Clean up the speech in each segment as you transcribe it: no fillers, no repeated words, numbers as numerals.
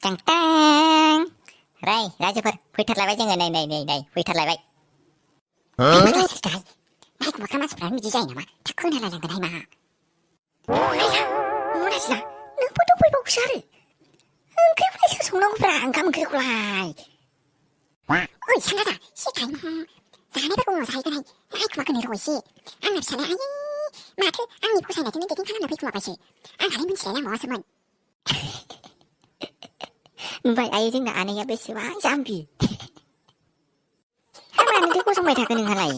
Cang रायजोफोर फैथारलायबाय जोङो नै फैथारलायबाय नायखौ मोख्रा मानसिफ्रा बिदि जायो नामा था खोनालायलांगोनहाय मा आया मनाजिना नोंबो दफैबावसो आरो ओंख्रिखौलाय सोर संनांगौब्रा ओंखाम ओंख्रिखौलाय ओइ सानगाजा सिखाय जानायफोरखौ उनाव जाहैगोनहाय नायखौ माखौनो र' एसे आंना फिसालाय आयै माथो आंनि फसायनायजोंनो डेटिं खालामना फैखुमाबायसो आंहालाय मिथिलायला मावासोमोन नुबाय आयै जोंना आनैया बेसेबां जाम्बि मानोथो गसंबाय थाखो नोंहालाय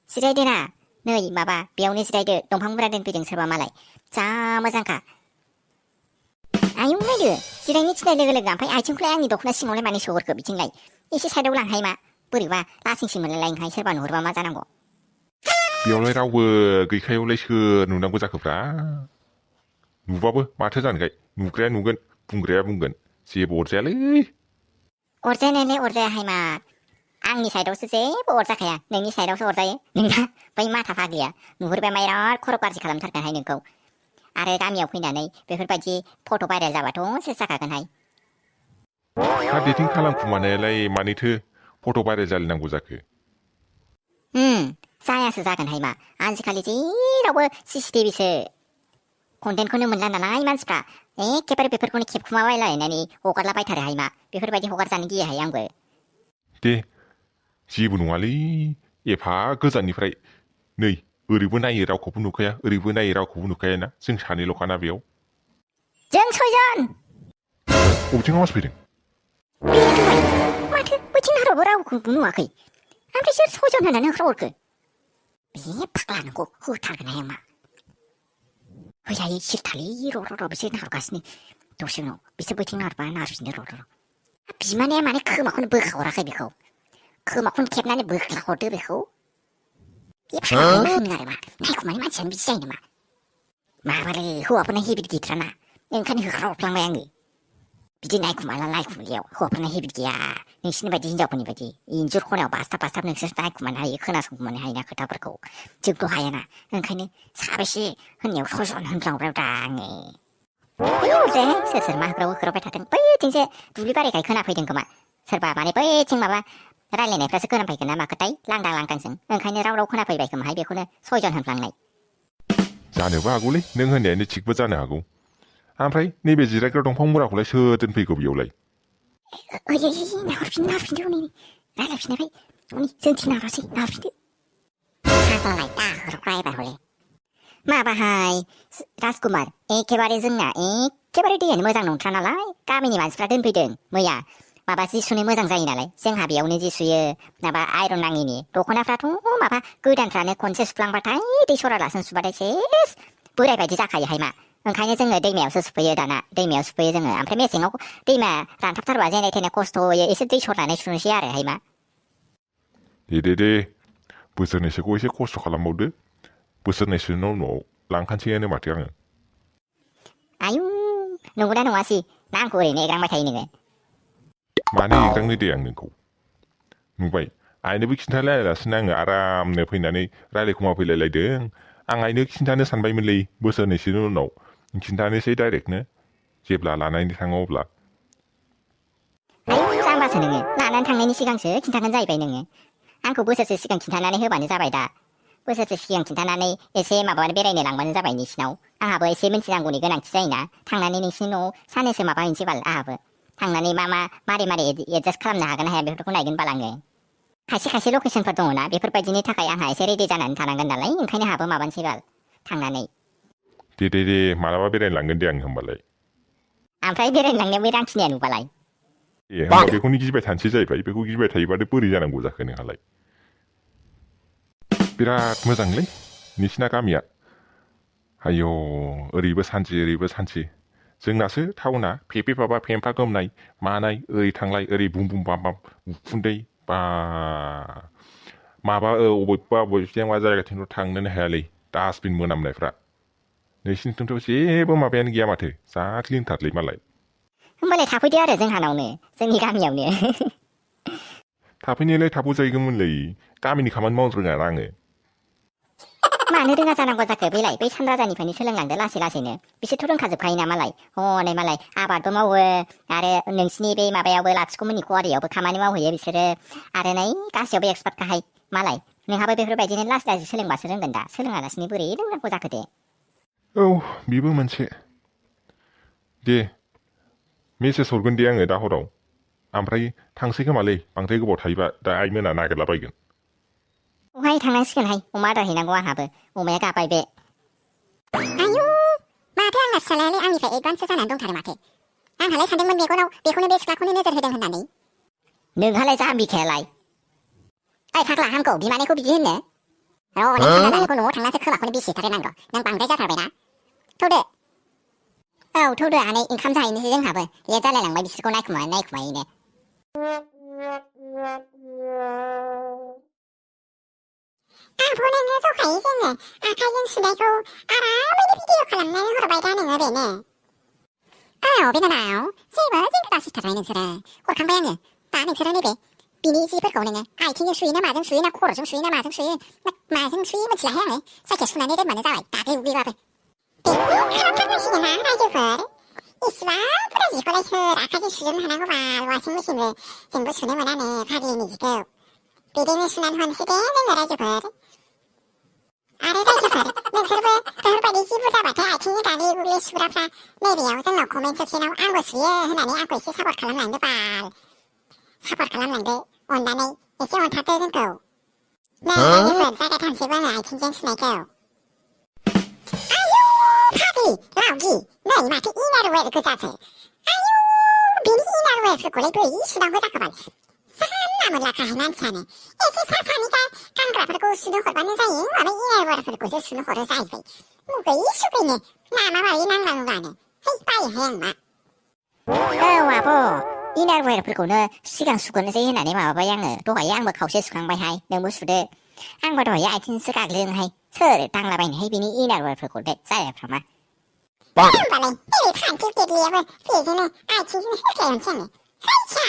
जिरायदोना नै माबा बेयावनो जिरायदो दंफां मुरा दोनफैदों सोरबा मालाय जा मोजांखा आयौ नायदो जिरायनो थिननाय लोगो लोगो ओमफ्राय आथिंखौलाय आंनि दख'ना सिङावलाय मानो सोहरखो बिथिंलाय एसे साइडआव लांहाय मा बोरैबा लासिंसिं मोनलायलायहाय सोरबा नुहुरबा मा जानांगौ बेयावलाय रावबो गैखायावलाय सोर नुनांगौ जाखोब्रा नुबाबो माथो जानोखाय नुग्राया नुगोन बुंग्राया बुंगोन जेबो अरजायालै अरजायानायलाय अरजायाहाय मा आंनि साइडआवसो जेबो अरजाखाया नोंनि साइडआवसो अरजायो नोंना बै माथा फाग्लिया नुहुरबाय बिराद खर' गाज्रि खालामथारगोनहाय नोंखौ आरो गामियाव फैनानै बेफोरबायदि फट' भाइरेल जाबाथ' सेस जाखागोनहाय हा डेटिं खालामखुमानायालाय मानैथो फट' भाइरेल जालायनांगौ जाखो जायासो जागोनहाय मा आजिखालि जेरावबो सिसिटिभिसो कन्टेन्टखौनो मोनला नालाय मानसिफ्रा एखेबारे बेफोरखौनो खेबखुमाबायलायनानै हगारलाबायथारोहाय मा बेफोरबायदि हगारजानो गियोहाय आंबो दे जेबो नङालै एफा गोजाननिफ्राय नै ओरैबो नायो रावखौबो नुखाया ओरैबो नायो रावखौबो नुखायाना जों सानैल'खाना बेयाव जों सयजन बबेथिं आवाज फैदों माथो बैथिं नाहरबाबो रावखौबो नुवाखै ओमफ्राय सोर सयजन होननानै होख्रावहरखो बे फाग्ला नोंखौ होथारगोनहाय मा होजायो सिरथालै र' बिसोर नाहरगासिनो दसे उनाव बिसोर बैथिं नाहरबा नाहरफिनदो र' बिमानाया माने खोमाखौनो बोखाहराखै बेखौ खोमाखौनो खेबनानै बोख्लाहरदो बेखौ बे फाग्लाखौनो होनो आरो मा नायखौ माने मानसियानो बिदि जायो नामा माबालै हौवाफोरना हेबिट गैथाराना ओंखायनो होख्रावफ्लांबाय आङो बिदि नायखुमालियाव हौवाफोरना हेबिट गैया नोंसिनि बायदि हिनजावफोरनि बायदि इन्जुर खनायाव बासथाब नोंसोर नायखुमानो हायो खोनासंखुमानो हायोना खोथाफोरखौ जोंथ' हायाना ओंखायनो साबेसे होननायाव सयजन होनफ्लांबायब्रा आङो सोर मा होख्रावबाय थादों बैथिंसो दुब्लि बारिखाय खोनाफैदों खोमा सोरबा माने बैथिं माबा रायलायनायफ्रासो खोनाफैगोन ना माखोथाय लांदांजों ओंखायनो राव खोनाफैबाय खोमाहाय बेखौनो सयजन होनफ्लांनाय जानोबो हागौलै नों होननायानो थिगबो जानो हागौ ओमफ्राय नैबे जिरायग्रा दंफां मुराखौलाय सोर दोनफैगौ बेयावलाय नाहरफिनदो रायलायफिननायखाय जोंथिं नाहरफिनदो दाहरग्रा एबार हले माबाहाय राजकुमार एखेबारे जोंना एखेबारे दैयानो मोजां नंथ्रा नालाय गामिनि मानसिफ्रा दोनफैदों मैया माबा जि सुनो मोजां जायो नालाय जोंहा बेयावनो जि सुयो माबा आयरन नाङिनि दख'नाफ्राथ' माबा गोदानफ्रानो खनसे सुफ्लांबाथाय दै सरालासिनो सुबाथाय सेस बोराय बायदि जाखायोहाय मा ओंखायनो जोङो दैमायावसो सुफैयो दाना दैमायाव सुफैयो जोङो ओमफ्राय मेसेङाव दैमा रानथाबथारबा जेने थेने खस्थ'यै एसे दै सरनानै सुनोसै आरोहाय मा दे बोसोरनैसोखौ एसे खस्थ' खालामबावदो बोसोरनैसोनि उनाव लांखानोसैयानो माथो आङो आयु नंगौना नङासै ना आंखौ ओरैनो एग्रांबाय थायो नोङो मानो एग्रांनो दे आं नोंखौ नुबाय आइनोबो खिन्थालायालासिनो आङो आरामनो फैनानै रायलायखुमा फैलायलायदों आं आइनो खिन्थानो सानबायमोनलै बोसोरनैसोनि उनाव खिन्थानोसै डाइरेक्टनो जेब्ला लानानै थाङो अब्ला आयु जाम्बासो नोङो लानानै थांनायनि सिगांसो खिन्थागोन जाहैबाय नोङो आंखौ बोसोरसे सिगां खिन्थानानै होबानो जाबाय दा बोसोरसे सिगां खिन्थानानै एसे माबानो बेरायनो लांबानो जाबाय नोंसिनाव आंहाबो एसे मिन्थिनांगौनि गोनांथि जायोना थांनानै नोंसिनि न'आव साननैसो माबाहैनोसै बाल आंहाबो थांनानै मारै एडजास्ट खालामनो हागोन हाया बेफोरखौ नायगोन बाल आङो खायसे लकेसनफोर दङ ना बेफोरबायदिनि थाखाय आंहा एसे रेडि जानानै थानांगोन नालाय ओंखायनो आंहाबो माबानोसै बाल थांनानै दे मालाबा बेरायनो लांगोन दे आं होमबालाय ओमफ्राय बेरायनो लांनायाव बै रांखिनिया नुबालाय होमबा बेखौनो गिबाय थानोसै जाहैबाय बेखौ गिबाय थायोबाथ' बोरै जानांगौ जाखो नोंहालाय बिराद मोजांलै नोंसिना गामिया आयौ ओरैबो सान्थि जोंनासो टाउना फेफेफाबा फेम्फा गोमनाय मानाय ओरै थांलाय ओरै बुम बाम उखुन्दै बा माबा बबेबा जायगाथिंथ' थांनोनो हायालै डास्टबिन मोनामनायफ्रा नोंसिनिथिंथ' जेबो माबायानो गैया माथो जा क्लिनथारलै मालाय होमबालाय थाफैदो आरो जोंहानावनो जोंनि गामियावनो थाफैनायालाय थाफैजाहैगौमोनलै गामिनि खामानि मावनो रोङा आङो मानो रोङा जानांगौ जाखो बेलाय बै सानराजानिफ्रायनो सोलोंलांदो लासैनो बिसोरथ' रोंखाजोबखायोना मालाय हनै मालाय आबादबो मावो आरो नोंसिनि बे माबायावबो लाथिख'मोननि कवारियावबो खामानि मावहैयो बिसोरो आरो नै गासैयावबो एक्सपार्टखाहाय मालाय नोंहाबो बेफोरबायदिनो लासै सोलोंबासो रोंगोन दा सोलोङालासिनो बोरै रोंनांगौ जाखो दे औ बेबो मोनसे दे मेसेज हरगोन दे आङो दा हराव ओमफ्राय थांसै खोमालै बांद्राय गोबाव थायोबा दा आइमोना नागिरलाबायगोन अहाय थांनांसिगोनहाय अमा आदार हैनांगौ आंहाबो अमाया गाबबाय बे आयु माथो आंना फिसालायालाय आंनिफ्राय एडभान्ससो जानानै दंथारो माथो आंहालाय सानदोंमोन मेगनाव बेखौनो बे सिख्लाखौनो नोजोर होदों होननानै नोंहालाय जाम्बिखायालाय ओइ फाग्ला हामखौ बिमानैखौ बिदि होननो नों सानराजानिखौ न'आव थांनासो खोमाखौनो बिसिथारनांगौ नों बांद्राय जाथारबायना थौदो औ थौदो आनै ओंखाम जाहैनोसै जोंहाबो लेट जालायलांबाय बिसोरखौ नायखुमायैनो आंखौ नोङो जखायै जोङो आखाइजों सुनायखौ आरामैनो भिडिअ खालामनानै हरबाय दा नोङो बेनो औ बिनानाव जेबो जिंगा सिथारनाय नोंसोरो हरखांबाय आङो दा नोंसोरो नैबे बिनि जिफोरखौ नोङो आथिंजों सुयो ना माजों सुयो ना खर'जों सुयो ना माजों सुयो माजों सुयो मिथिलाहाय आङो जायखिया सुनानै दोनबानो जाबाय दाख्लै उगैबाबो बेखौ खालामथारनांसिगोन ना रायजोफोर इसिबां बुरजा जिखौलाय सोर आखाइजों सुजोबनो हानांगौ बाल वासिं मेसिनबो जोंबो सुनो मोनानो फाग्लिनि जिखौ बिदिनो सुनानै हरनोसै दे जोङो रायजोफोर आरो रायजोफोर नोंसोरबो बेफोरबायदि जि बुरजाबाथाय आथिंनि गाग्लि गुग्लि सुग्राफ्रा नैबेयाव जोंनाव कमेन्ट सेक्सनाव आंबो सुयो होननानै आंखौ एसे सापर्ट खालामलांदो बाल सापर्ट खालामलांदो अननानै एसे अनथारदो जोंखौ नै रायजोफोर जागायथारनोसैबो आङो आथिंजों सुनायखौ आयु फाग्लि लावगि नै माथो इनारवेर गोजासो आयु बिनि इनारवेरफोरखौलाय बोरै सुनांगौ जाखोबाल जानला मोनलाखाहाय मानसियानो एसे सा सानिखाय गानग्राफोरखौ सुनो हरबानो जायो माबा इनारवेरफोरखौसो सुनो हरो जाहैबाय मुगै सुगैनो नामा माबि नांलांबानो है बायोहाय आं मा औ आब' इनारवेरफोरखौनो सिगां सुगोरनोसै होननानै माबाबाय आङो दहाय आंबो खावसे सुखांबायहाय नोंबो सुदो आंबो दहाय आथिंसो गाग्लिदोंहाय सोर दांलाबायनोहाय बिनि इनारवेरफोरखौलाय जायाफ्रामा होमबालाय नैबे फान्थि गेग्लियाबो बेजोंनो आथिंजोंनो होख्लायहरनोसै आङो हैसा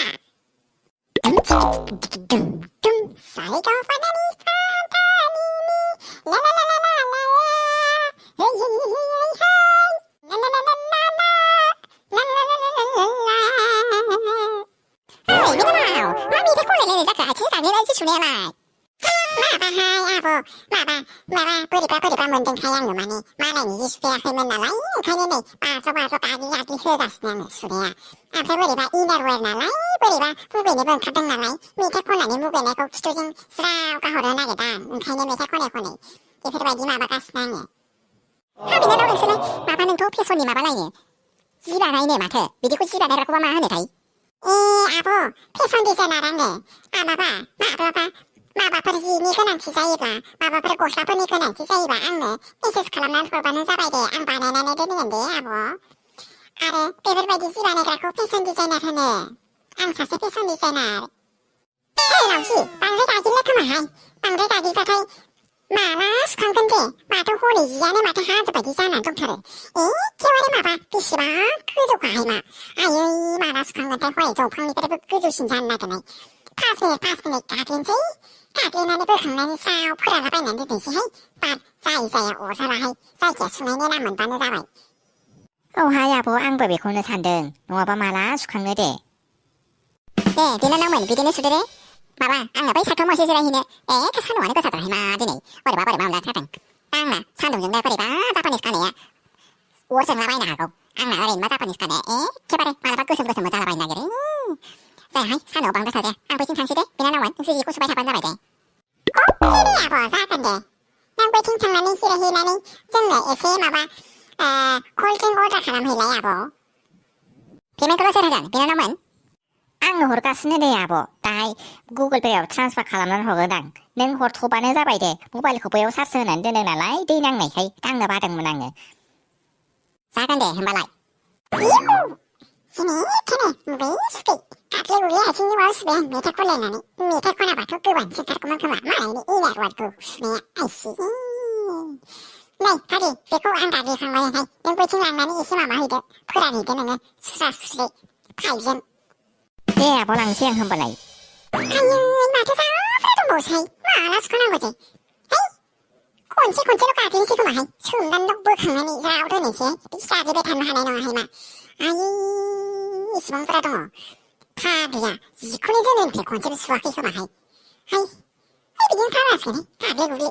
dum dum sai ga fa na ni fa ta ni ni la la la la la la la hey hey hey hey hey la la la la la la la la la la la la hey biनानाव मा मेथाइ खनलायलायनाय जाखो आथिं गाग्लिनायसो सुनायालाय माबाहाय आब' बोरैबा मोनदोंहाय आङो माने मालायनि जि सुफेराखैमोन नालाय ओंखायनो नै बाज्ल' गाग्लि होगासिनो आङो सुनाया ओमफ्राय बोरैबा इनारवेर नालाय बोरैबा मुगैनोबो ओंखारदों नालाय मेथाइ खननानै मुगैनायखौ खिथुजों ज्राव गाहरनो नागिरदां ओंखायनो मेथाइ खनै बेफोरबायदि माबागासिनो आङो हा बिनानाव नोंसोरलाय माबा नोंथ' फेसननि माबा लायनो जि बानायनो माथो बिदिखौ जि बानायग्राखौबा मा होनोथाय आब' फेसन डिजाइनार आङो माबाफोर जिनि गोनांथि जायोब्ला माबाफोर गस्लाफोरनि गोनांथि जायोबा आंनो मेसेज खालामनानै हरबानो जाबाय दे आं बानायनानै दोनगोन दे आब' आरो बेफोरबायदि जि बानायग्राखौ फेसन डिजाइनार होनो आं सासे फेसन डिजाइनार हे लावजि बांद्राय गागिरला खोमाहाय बांद्राय गागिरबाथाय माला सुखांगोन दे माथो हनै जियानो माथो हाजो बायदि जानानै दंथारो एखेबारे माबा बेसेबां गोजौखाहाय मा आयै माला सुखांगोनथाय हनै दंफांनिफ्रायबो गोजौसिन जानो नागिरनाय 5 मिनिट गाग्लिनोसै गाग्लिनानै बोखांनानै सायाव फोरानलाबायनानै दोननोसैहाय बार जाया अरजालाहाय जायखिया सुनायनि नाम मोनबानो जाबाय औहाय आब' आंबो बेखौनो सानदों नङाबा माला सुखांनो दे बिनानावमोन बिदिनो सुदो दे माबा आंना बै साथाव मासे जिरायहैनो एखे सान्दुंआनो गोसाथारहाय मा दिनै बोरैबा मोनलायथारदों आंना सान्दुंजोंनो बोरैबा जापानिस गाननाया अर जोंलाबायनो हागौ आंना ओरैनोबा जापानिस गाननाया एखेबारे मालाबा गोसोम जालाबायनो नागिरो जायाहाय सानाव बांद्राय थाजाया आं बैथिं थांसै दे बिनानावमोन नोंसोर जिखौ सुबाय थाबानो जाबाय दे अके दे आब' जागोन दे नों बैथिं थांनानै जिरायहैनानै जोंनो एसे माबा कल्ड ड्रिंक अर्डार खालामहैलाय आब' पेमेन्टखौल' सोर होगोन बिनानावमोन आङो हरगासिनो दे आब' दाहाय गुगोल पेआव ट्रान्सफार खालामनानै हरगोन आं नों हरथ'बानो जाबाय दे मबाइलखौ बैयाव चार्ज होनानै दोनदों नालाय दै नांनायखाय दांनो बादोंमोन आङो जागोन दे होमबालाय जेनेथेने मुगै सुगै गाग्लि गुग्लि आथिंनि माबा सुबाय आं मेथाइ खनलायनानै मेथाइ खनाबाथ' गोबानसोथारगौमोन खोमा मालायनि इनारवारखौ सुनाया आइसि नै फाग्लि बेखौ आं गाग्लिखांबायहाय नों बैथिं लांनानै एसे माबा हैदो फोरानहैदो नोङो सुस्रा सुस्रै पाइपजों दे आब' लांसै आं होमबालाय आयै माथो जा बुरजा दंबावोसोहाय माला सुखानांगौ दे है खनसेल' गाग्लिनोसै खोमाहाय सोमनानै बोखांनानै ज्राव दोननोसै बिदि गाग्लिबाय थानो हानाय नङाहाय मा आयै इसिबां बुरजा दङ फाग्लिया जिखौनो जोनोमनिफ्राय खनसेबो सुवाखै खोमाहाय हाय बिदिनो खालामनांसिगोन गाग्लि गुग्लि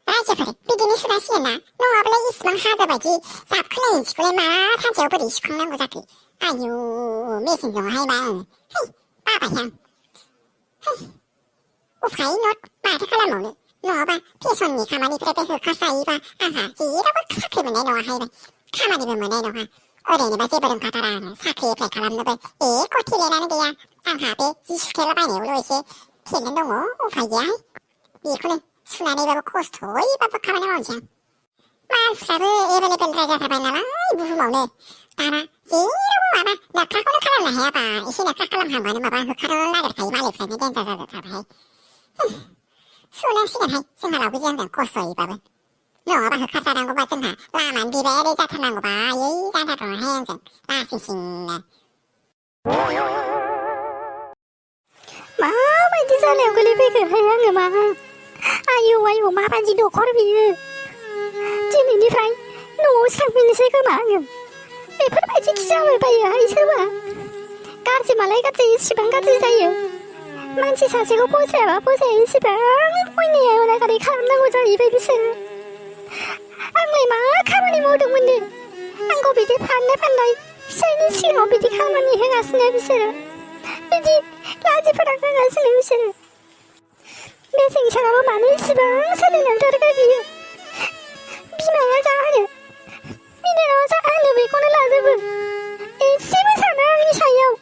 रायजोफोर बिदिनो सुनांसिगोन ना नङाब्लालाय इसिबां हाजो बायदि जाबखोलायनाय जिखौलाय मा सानसेयाव बोरै सुखांनांगौ जाखो आयु मेसिनजोंहाय मा बाबाय आं उफाय नट माथो खालामबावनो नङाबा फेसननि खामानिफ्राय होखारजायोबा आंहा जेरावबो साख्रि मोननाय नङाहाय खामानिबो मोननाय नङा ओरैनोबा जेबो रोंखाथारा आङो साख्रि एप्लाइ खालामनोबो एख' टेलेन्टआनो गैया आंहा बे जि सुथेलाबायनायावल' एसे टेलेन्ट दङ उफाय गैयाहाय बेखौनो सुनानैबाबो खस्थ'यैबाबो खामानि मावनोसै आं मानसिफ्राबो एभेलेबेल जाथारबाय नालाय बुहुमावनो दाना जेरावबो माबा नाख्राखौनो खालामनो हायाबा एसे नाख्रा खालामहांबानो माबा होखारनो नागिरखायो मालायफ्रानो देन्जार जाथारबाय सुनांसिगोनहाय जोंहा रावबो जेनजों खस्थ'यैबाबो नङाबा होखारजानांगौबा जोंहा लामानि बिबायारि जाथारनांगौबा आयै जाथारदोंहाय आंजों लासिंसिंनो माबायदि जालायाव गोलैफैखोहाय आङो मा आयौ माबायदि दखर बियो दिनैनिफ्राय न'आव थांफिननोसै खोमा आङो बेफोरबायदि जाबायबायोहाय सोरबा गाज्रिमालाय गाज्रि इसिबां गाज्रि जायो मानसि सासेखौ फसायाबा फसाया इसिबां बयनिया अनागारि खालामनांगौ जाहैबाय बिसोरो आंलाय मा खामानि मावदोंमोननो आंखौ बिदि फाननाय फिसायनि सिगाङाव बिदि खामानि होगासिनो बिसोरो बिदि लाजि फोनांगासिनो बिसोरो बे संसाराबो मानो इसिबां सोलिलांथारखो बियो बिमाया जा होनो बिनानावा जा होनो बेखौनो लाजोबो एसेबो साना आंनि सायाव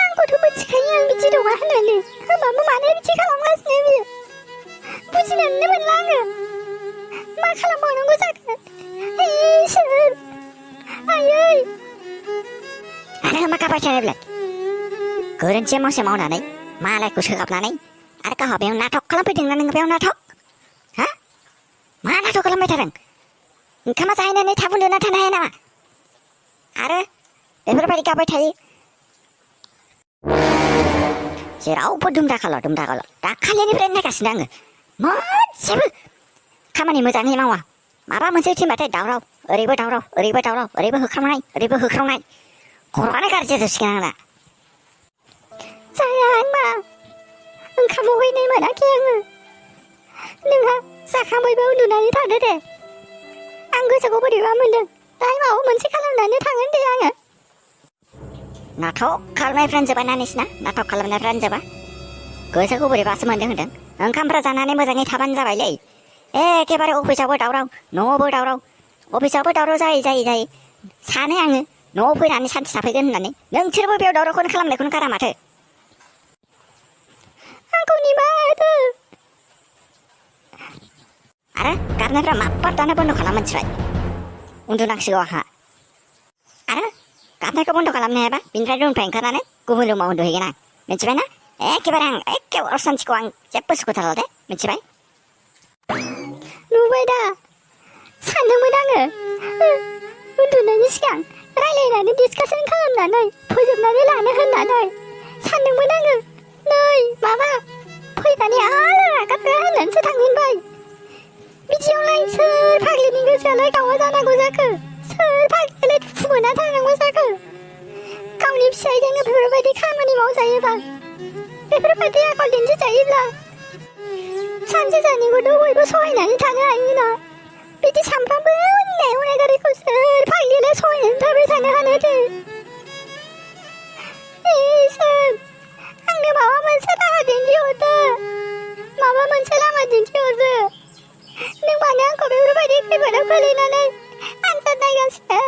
आंखौथ' मिथिखायो आं बिदि नङा होननानै होमबाबो मानो बिदि खालामगासिनो बियो बुजिनानैनो मोनला आङो मा खालामबावनांगौ जाखो इसोर आयै आरो मा गाबाय थानायब्लाय गोरोन्थिया मावसे मावनानै मालायखौ सोगाबनानै आरो गावहा बेयाव नाटक खालामफैदोंना नोङो बेयाव नाटक हा मा नाटक खालामबाय थादों ओंखामा जाहैनानै थाब उन्दुना थानो हाया नामा आरो बेफोरबायदि गाबाय थायो जेरावबो दुमदाखाल' दाखालिनिफ्रायनो नायगासिनो आङो मोनसेबो खामानि मोजाङै मावा माबा मोनसे थिनबाथाय दावराव ओरैबो दावराव ओरैबो होख्रावनाय खर'आनो गाज्रि जाजोबसिगोन आंना जाया आंना ओंखाम उखैनाय मोनाखै आङो नोंहा जाखांबायबा उन्दुनानै थादो दे आं गोसोखौ बोरैबा मोनदों दाहाय माबा मोनसे खालामनानै थांगोन दे आङो नाटक खालामनायफ्रानो जोबा ना नोंसिना नाटक खालामनायफ्रानो जोबा गोसोखौ बोरैबासो मोनदों होनदों ओंखामफ्रा जानानै मोजाङै थाबानो जाबायलै एखेबारे अफिसावबो दावराव न'आवबो दावराव अफिसावबो दावराव जायै सानो आङो न'आव फैनानै सान्थि थाफैगोन होननानै नोंसोरबो बेयाव दावरावखौनो खालामनायखौनो गारा माथो आंखौ निमाहा होदो आरो गाबनायफ्रा माब्बा दानो बन्द' खालाम मिथिबाय उन्दुनांसिगौ आंहा आरो गाबनायखौ बन्द' खालामनो हायाबा बिनिफ्राय रुमनिफ्राय ओंखारनानै गुबुन रुमाव उन्दुहैगोन आं मिथिबायना एखेबारे असान्थिखौ आं जेबो सुखुथारला दे मिथिबाय नुबाय दा सानदोंमोन आङो उन्दुनायनि सिगां रायलायनानै डिसकासन खालामनानै फोजोबनानै लानो होननानै सानदोंमोन आङो नै माबा फैनानै आरो रागाबा होननानैसो थांफिनबाय बिदियावलाय सोर फाग्लिनि गोसोआलाय गावा जानांगौ जाखो सोर फाग्लियालाय दुखु मोना थानांगौ जाखो गावनि फिसायजोंनो बेफोरबायदि खामानि मावजायोबा बेफोरबायदि आखल दिन्थिजायोब्ला सानसे सानैखौथ' बयबो सहायनानै थानो हायोना बिदि सानफ्रामबो अनागारिखौ सोर फाग्लियालाय सहायनानै थाबाय थानो हानोथो इसोर आंनो माबा मोनसे राहा दिन्थिहरदो माबा मोनसे लामा दिन्थिहरदो नों मानो आंखौ बेफोरबायदि खैफोदाव खोलैनानै आनजाद नायगासिनो